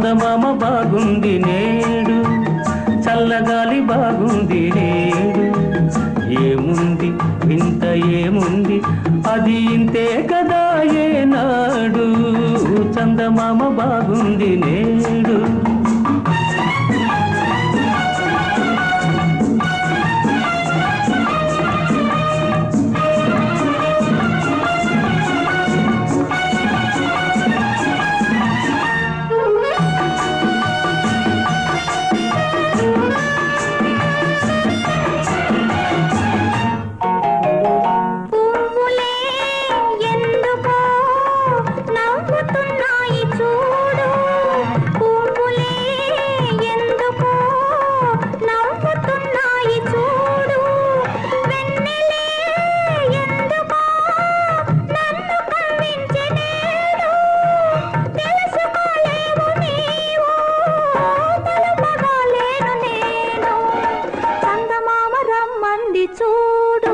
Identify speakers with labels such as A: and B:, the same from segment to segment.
A: చందమామ బాగుంది నేడు, చల్లగాలి బాగుంది నేడు. ఏముంది వింత ఏముంది, అది ఇంతే కదా ఏనాడు. చందమామ బాగుంది నేడు.
B: చూడు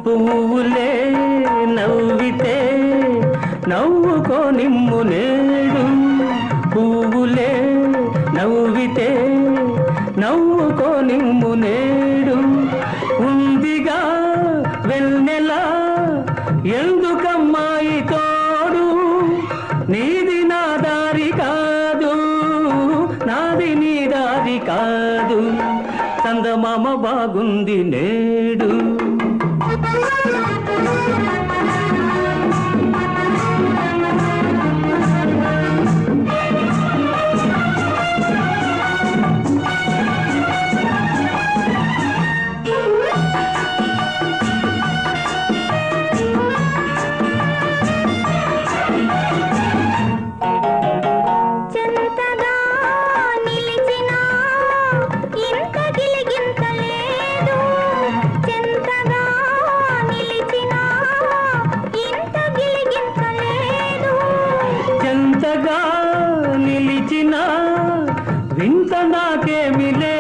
A: పువ్వులే నవ్వితే నవ్వుకో నిమ్ము నేడు. పువ్వులే నవ్వితే నవ్వుకో నిమ్ము నేడు. ఉందిగా వెన్నెలా ఎందుకమ్మాయి తోడు. నీది నా దారి కాదు, నాది నీ దారి కాదు. చందమామ బాగుంది నేడు. ఎంతగా నిలిచినా వింత నాకేమి లేదు.